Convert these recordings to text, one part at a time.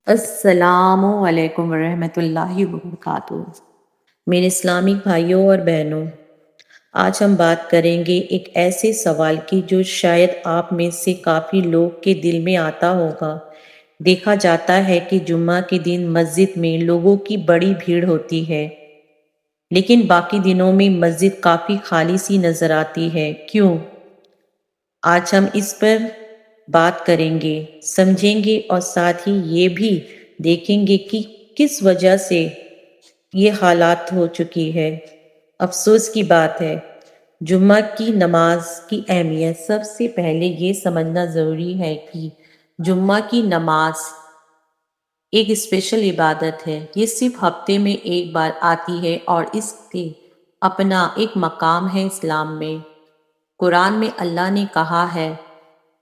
السلام علیکم ورحمۃ اللہ وبرکاتہ۔ میرے اسلامک بھائیوں اور بہنوں، آج ہم بات کریں گے ایک ایسے سوال کی جو شاید آپ میں سے کافی لوگ کے دل میں آتا ہوگا۔ دیکھا جاتا ہے کہ جمعہ کے دن مسجد میں لوگوں کی بڑی بھیڑ ہوتی ہے، لیکن باقی دنوں میں مسجد کافی خالی سی نظر آتی ہے، کیوں؟ آج ہم اس پر بات کریں گے، سمجھیں گے اور ساتھ ہی یہ بھی دیکھیں گے کہ کس وجہ سے یہ حالات ہو چکی ہے۔ افسوس کی بات ہے، جمعہ کی نماز کی اہمیت۔ سب سے پہلے یہ سمجھنا ضروری ہے کہ جمعہ کی نماز ایک اسپیشل عبادت ہے۔ یہ صرف ہفتے میں ایک بار آتی ہے اور اس کے اپنا ایک مقام ہے اسلام میں۔ قرآن میں اللہ نے کہا ہے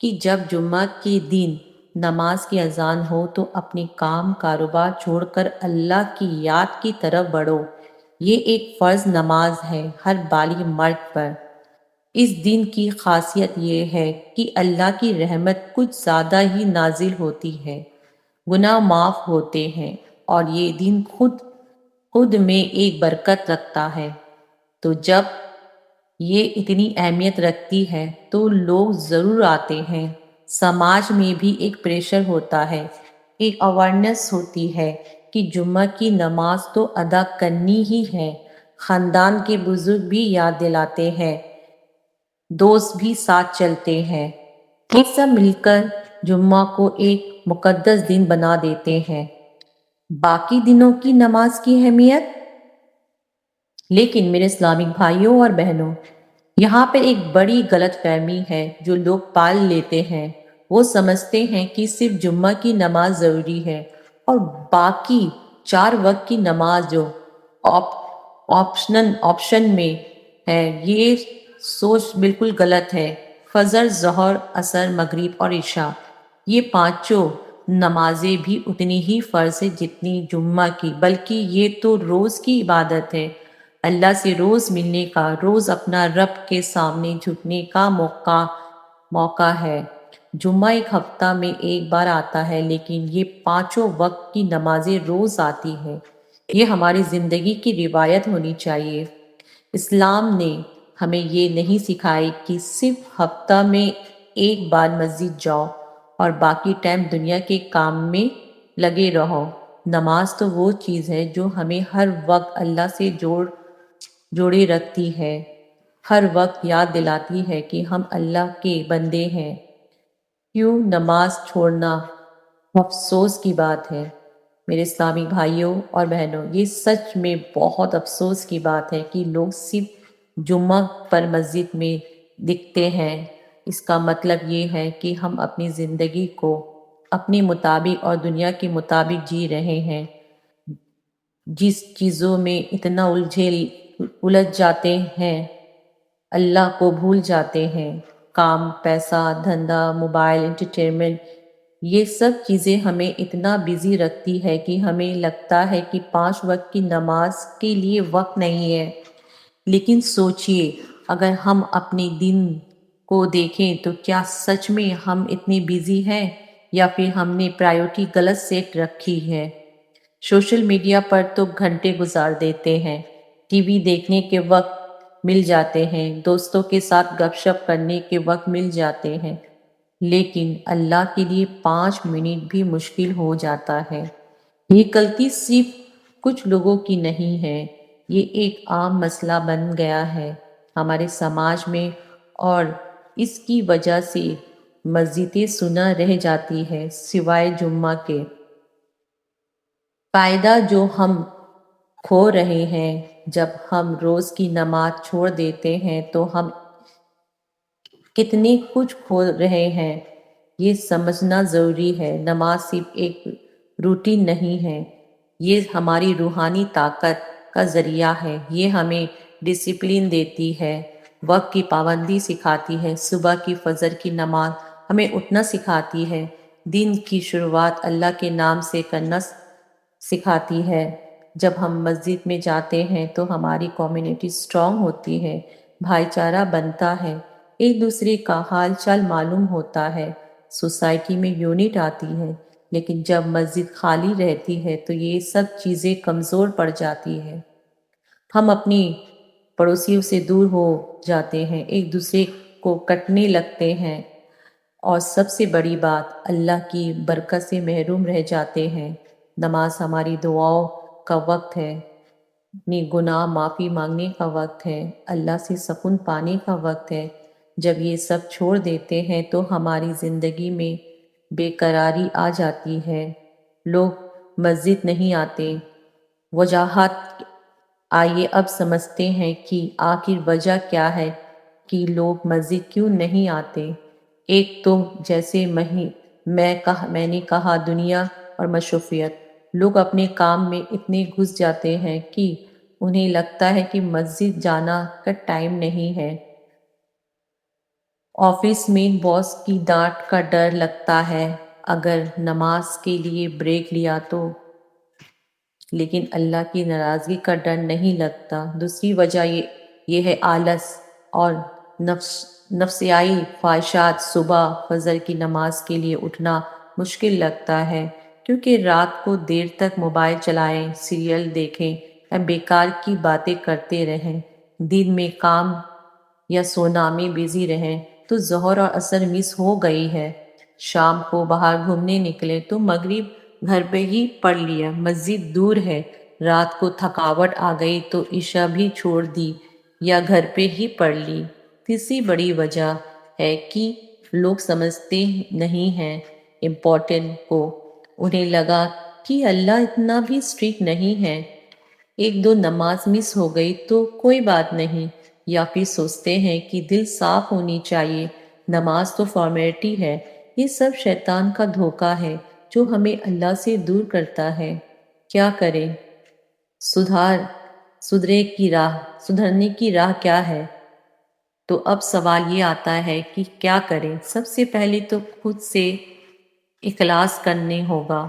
کہ جب جمعہ کے دن نماز کی اذان ہو تو اپنے کام کاروبار چھوڑ کر اللہ کی یاد کی طرف بڑھو۔ یہ ایک فرض نماز ہے ہر بالغ مرد پر۔ اس دن کی خاصیت یہ ہے کہ اللہ کی رحمت کچھ زیادہ ہی نازل ہوتی ہے، گناہ معاف ہوتے ہیں اور یہ دن خود میں ایک برکت رکھتا ہے۔ تو جب یہ اتنی اہمیت رکھتی ہے تو لوگ ضرور آتے ہیں۔ سماج میں بھی ایک پریشر ہوتا ہے، ایک اویئرنیس ہوتی ہے کہ جمعہ کی نماز تو ادا کرنی ہی ہے۔ خاندان کے بزرگ بھی یاد دلاتے ہیں، دوست بھی ساتھ چلتے ہیں، یہ سب مل کر جمعہ کو ایک مقدس دن بنا دیتے ہیں۔ باقی دنوں کی نماز کی اہمیت، لیکن میرے اسلامک بھائیوں اور بہنوں، یہاں پہ ایک بڑی غلط فہمی ہے جو لوگ پال لیتے ہیں۔ وہ سمجھتے ہیں کہ صرف جمعہ کی نماز ضروری ہے اور باقی 4 وقت کی نماز جو آپشن میں ہے۔ یہ سوچ بالکل غلط ہے۔ فجر، ظہر، عصر، مغرب اور عشاء، یہ پانچوں نمازیں بھی اتنی ہی فرض ہے جتنی جمعہ کی، بلکہ یہ تو روز کی عبادت ہے۔ اللہ سے روز ملنے کا، روز اپنا رب کے سامنے جھکنے کا موقع ہے۔ جمعہ ایک ہفتہ میں ایک بار آتا ہے، لیکن یہ پانچوں وقت کی نمازیں روز آتی ہے۔ یہ ہماری زندگی کی روایت ہونی چاہیے۔ اسلام نے ہمیں یہ نہیں سکھائی کہ صرف ہفتہ میں ایک بار مسجد جاؤ اور باقی ٹائم دنیا کے کام میں لگے رہو۔ نماز تو وہ چیز ہے جو ہمیں ہر وقت اللہ سے جوڑے رکھتی ہے، ہر وقت یاد دلاتی ہے کہ ہم اللہ کے بندے ہیں۔ کیوں نماز چھوڑنا افسوس کی بات ہے۔ میرے اسلامی بھائیوں اور بہنوں، یہ سچ میں بہت افسوس کی بات ہے کہ لوگ صرف جمعہ پر مسجد میں دکھتے ہیں۔ اس کا مطلب یہ ہے کہ ہم اپنی زندگی کو اپنے مطابق اور دنیا کے مطابق جی رہے ہیں۔ جس چیزوں میں اتنا الجھ جاتے ہیں، اللہ کو بھول جاتے ہیں۔ کام، پیسہ، دھندا، موبائل، انٹرٹینمنٹ، یہ سب چیزیں ہمیں اتنا بزی رکھتی ہے کہ ہمیں لگتا ہے کہ 5 وقت کی نماز کے لیے وقت نہیں ہے۔ لیکن سوچئے، اگر ہم اپنے دن کو دیکھیں تو کیا سچ میں ہم اتنے بزی ہیں، یا پھر ہم نے پرائیورٹی غلط سیٹ رکھی ہے؟ سوشل میڈیا پر تو گھنٹے گزار دیتے ہیں، ٹی وی دیکھنے کے وقت مل جاتے ہیں، دوستوں کے ساتھ گپ شپ کرنے کے وقت مل جاتے ہیں، لیکن اللہ کے لیے 5 منٹ بھی مشکل ہو جاتا ہے۔ یہ غلطی صرف کچھ لوگوں کی نہیں ہے، یہ ایک عام مسئلہ بن گیا ہے ہمارے سماج میں، اور اس کی وجہ سے مسجدیں سنہ رہ جاتی ہے سوائے جمعہ کے۔ فائدہ جو ہم کھو رہے ہیں، جب ہم روز کی نماز چھوڑ دیتے ہیں تو ہم کتنے کچھ کھو رہے ہیں، یہ سمجھنا ضروری ہے۔ نماز صرف ایک روٹین نہیں ہے، یہ ہماری روحانی طاقت کا ذریعہ ہے۔ یہ ہمیں ڈسپلن دیتی ہے، وقت کی پابندی سکھاتی ہے، صبح کی فجر کی نماز ہمیں اٹھنا سکھاتی ہے، دن کی شروعات اللہ کے نام سے کرنا سکھاتی ہے۔ جب ہم مسجد میں جاتے ہیں تو ہماری کمیونٹی اسٹرانگ ہوتی ہے، بھائی چارہ بنتا ہے، ایک دوسرے کا حال چال معلوم ہوتا ہے، سوسائٹی میں یونٹ آتی ہے۔ لیکن جب مسجد خالی رہتی ہے تو یہ سب چیزیں کمزور پڑ جاتی ہے۔ ہم اپنی پڑوسیوں سے دور ہو جاتے ہیں، ایک دوسرے کو کٹنے لگتے ہیں، اور سب سے بڑی بات اللہ کی برکت سے محروم رہ جاتے ہیں۔ نماز ہماری دعاؤں کا وقت ہے، اپنی گناہ معافی مانگنے کا وقت ہے، اللہ سے سکون پانے کا وقت ہے۔ جب یہ سب چھوڑ دیتے ہیں تو ہماری زندگی میں بے قراری آ جاتی ہے۔ لوگ مسجد نہیں آتے، وجوہات آئیے اب سمجھتے ہیں کہ آخر وجہ کیا ہے کہ لوگ مسجد کیوں نہیں آتے۔ ایک تو جیسے میں نے کہا دنیا اور مصروفیت۔ لوگ اپنے کام میں اتنے گھس جاتے ہیں کہ انہیں لگتا ہے کہ مسجد جانا کا ٹائم نہیں ہے۔ آفس میں باس کی ڈانٹ کا ڈر لگتا ہے اگر نماز کے لیے بریک لیا تو، لیکن اللہ کی ناراضگی کا ڈر نہیں لگتا۔ دوسری وجہ یہ ہے آلس اور نفسیائی خواہشات۔ صبح فجر کی نماز کے لیے اٹھنا مشکل لگتا ہے کیونکہ رات کو دیر تک موبائل چلائیں، سیریل دیکھیں یا بیکار کی باتیں کرتے رہیں، دن میں کام یا سونا میں بزی رہیں تو ظہر اور عصر مس ہو گئی ہے۔ شام کو باہر گھومنے نکلے تو مغرب گھر پہ ہی پڑھ لیا، مسجد دور ہے، رات کو تھکاوٹ آ گئی تو عشاء بھی چھوڑ دی یا گھر پہ ہی پڑھ لی۔ تیسری بڑی وجہ ہے کہ لوگ سمجھتے نہیں ہیں امپورٹنٹ کو، انہیں لگا کہ اللہ اتنا بھی اسٹرکٹ نہیں ہے، ایک دو نماز مس ہو گئی تو کوئی بات نہیں، یا پھر سوچتے ہیں کہ دل صاف ہونی چاہیے، نماز تو فارمیلٹی ہے۔ یہ سب شیطان کا دھوکہ ہے جو ہمیں اللہ سے دور کرتا ہے۔ کیا کریں؟ سدھرنے کی راہ کیا ہے؟ تو اب سوال یہ آتا ہے کہ کیا کریں؟ سب سے پہلے تو خود سے اخلاص کرنے ہوگا،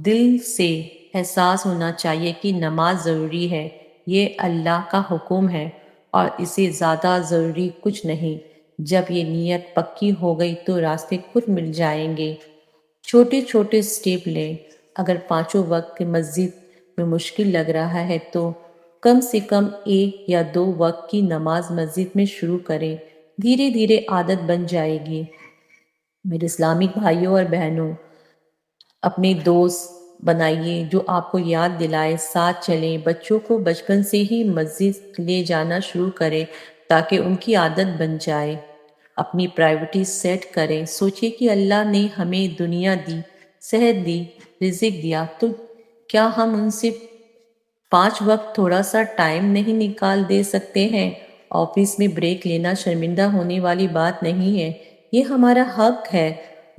دل سے احساس ہونا چاہیے کہ نماز ضروری ہے، یہ اللہ کا حکم ہے اور اسے زیادہ ضروری کچھ نہیں۔ جب یہ نیت پکی ہو گئی تو راستے خود مل جائیں گے۔ چھوٹے چھوٹے سٹیپ لیں، اگر پانچوں وقت کی مسجد میں مشکل لگ رہا ہے تو کم سے کم ایک یا دو وقت کی نماز مسجد میں شروع کریں، دھیرے دھیرے عادت بن جائے گی۔ میرے اسلامک بھائیوں اور بہنوں، اپنے دوست بنائیے جو آپ کو یاد دلائے، ساتھ چلیں، بچوں کو بچپن سے ہی مسجد لے جانا شروع کریں تاکہ ان کی عادت بن جائے۔ اپنی پرائیورٹی سیٹ کریں، سوچیں کہ اللہ نے ہمیں دنیا دی، صحت دی، رزق دیا، تو کیا ہم ان سے 5 وقت تھوڑا سا ٹائم نہیں نکال دے سکتے ہیں؟ آفس میں بریک لینا شرمندہ ہونے والی بات نہیں ہے، یہ ہمارا حق ہے۔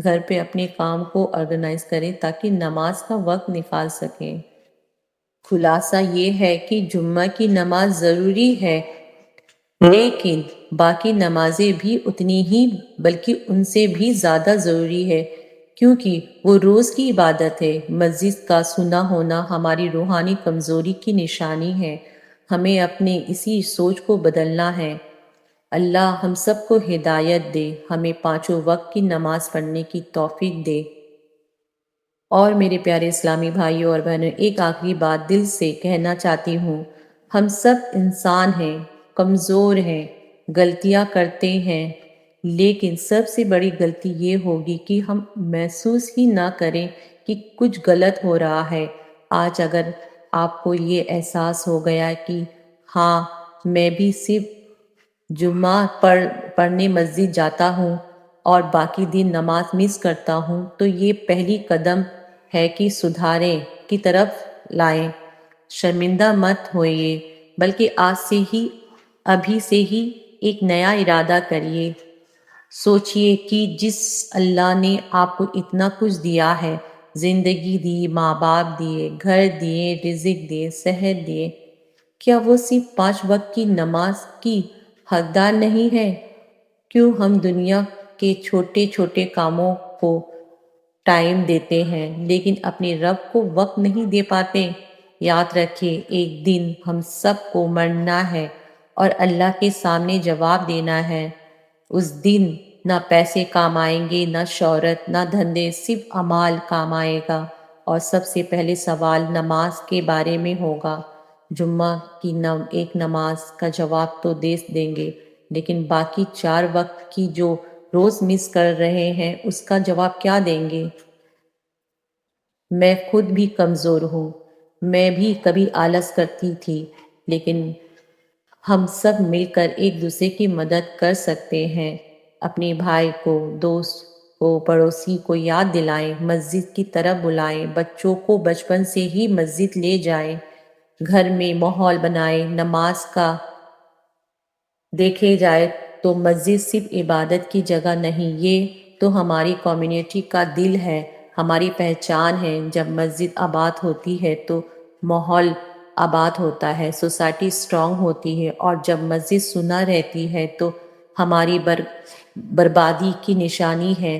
گھر پہ اپنے کام کو آرگنائز کریں تاکہ نماز کا وقت نکال سکیں۔ خلاصہ یہ ہے کہ جمعہ کی نماز ضروری ہے، لیکن باقی نمازیں بھی اتنی ہی بلکہ ان سے بھی زیادہ ضروری ہے، کیونکہ وہ روز کی عبادت ہے۔ مسجد کا سنا ہونا ہماری روحانی کمزوری کی نشانی ہے، ہمیں اپنے اسی سوچ کو بدلنا ہے۔ اللہ ہم سب کو ہدایت دے، ہمیں پانچوں وقت کی نماز پڑھنے کی توفیق دے۔ اور میرے پیارے اسلامی بھائیوں اور بہنوں، ایک آخری بات دل سے کہنا چاہتی ہوں، ہم سب انسان ہیں، کمزور ہیں، غلطیاں کرتے ہیں، لیکن سب سے بڑی غلطی یہ ہوگی کہ ہم محسوس ہی نہ کریں کہ کچھ غلط ہو رہا ہے۔ آج اگر آپ کو یہ احساس ہو گیا کہ ہاں میں بھی صرف جمعہ پڑھنے مسجد جاتا ہوں اور باقی دن نماز مس کرتا ہوں، تو یہ پہلی قدم ہے کہ سدھاریں کی طرف لائیں۔ شرمندہ مت ہوئیے، بلکہ آج سے ہی، ابھی سے ہی ایک نیا ارادہ کریے۔ سوچئے کہ جس اللہ نے آپ کو اتنا کچھ دیا ہے، زندگی دی، ماں باپ دیے، گھر دیے، رزق دیے، صحت دیے، کیا وہ صرف 5 وقت کی نماز کی حقدار نہیں ہے؟ کیوں ہم دنیا کے چھوٹے چھوٹے کاموں کو ٹائم دیتے ہیں لیکن اپنے رب کو وقت نہیں دے پاتے؟ یاد رکھیے، ایک دن ہم سب کو مرنا ہے اور اللہ کے سامنے جواب دینا ہے۔ اس دن نہ پیسے کام آئیں گے، نہ شہرت، نہ دھندے، صرف عمال کام آئے گا۔ اور سب سے پہلے سوال نماز کے بارے میں ہوگا۔ جمعہ کی ایک نماز کا جواب تو دے دیں گے، لیکن باقی 4 وقت کی جو روز مس کر رہے ہیں اس کا جواب کیا دیں گے؟ میں خود بھی کمزور ہوں، میں بھی کبھی آلس کرتی تھی، لیکن ہم سب مل کر ایک دوسرے کی مدد کر سکتے ہیں۔ اپنے بھائی کو، دوست کو، پڑوسی کو یاد دلائیں، مسجد کی طرف بلائیں، بچوں کو بچپن سے ہی مسجد لے جائیں، گھر میں ماحول بنائیں نماز کا۔ دیکھے جائے تو مسجد صرف عبادت کی جگہ نہیں، یہ تو ہماری کمیونٹی کا دل ہے، ہماری پہچان ہے۔ جب مسجد آباد ہوتی ہے تو ماحول آباد ہوتا ہے، سوسائٹی اسٹرانگ ہوتی ہے، اور جب مسجد سنا رہتی ہے تو ہماری بربادی کی نشانی ہے۔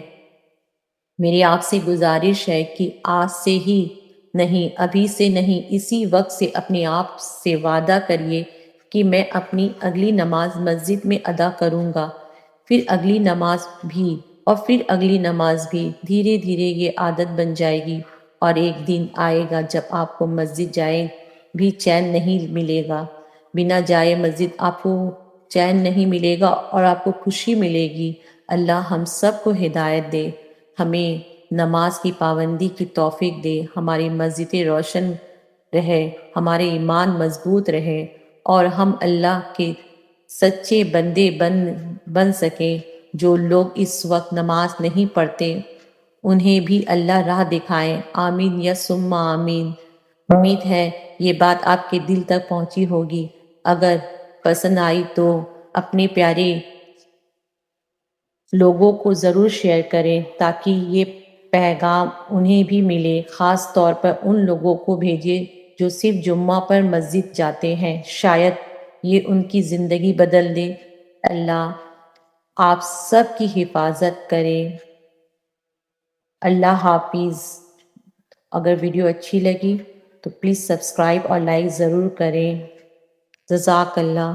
میری آپ سے گزارش ہے کہ آج سے ہی نہیں، ابھی سے نہیں، اسی وقت سے اپنے آپ سے وعدہ کریے کہ میں اپنی اگلی نماز مسجد میں ادا کروں گا، پھر اگلی نماز بھی، اور پھر اگلی نماز بھی۔ دھیرے دھیرے یہ عادت بن جائے گی، اور ایک دن آئے گا جب آپ کو مسجد جائے بھی چین نہیں ملے گا، بنا جائے مسجد آپ کو چین نہیں ملے گا اور آپ کو خوشی ملے گی۔ اللہ ہم سب کو ہدایت دے، ہمیں نماز کی پابندی کی توفیق دے، ہماری مسجدیں روشن رہے، ہمارے ایمان مضبوط رہے، اور ہم اللہ کے سچے بندے بن سکیں۔ جو لوگ اس وقت نماز نہیں پڑھتے انہیں بھی اللہ راہ دکھائیں۔ آمین یا ثم آمین۔ امید ہے یہ بات آپ کے دل تک پہنچی ہوگی۔ اگر پسند آئی تو اپنے پیارے لوگوں کو ضرور شیئر کریں تاکہ یہ پیغام انہیں بھی ملے۔ خاص طور پر ان لوگوں کو بھیجیں جو صرف جمعہ پر مسجد جاتے ہیں، شاید یہ ان کی زندگی بدل دے۔ اللہ آپ سب کی حفاظت کرے۔ اللہ حافظ۔ اگر ویڈیو اچھی لگی تو پلیز سبسکرائب اور لائک ضرور کریں۔ جزاک اللہ۔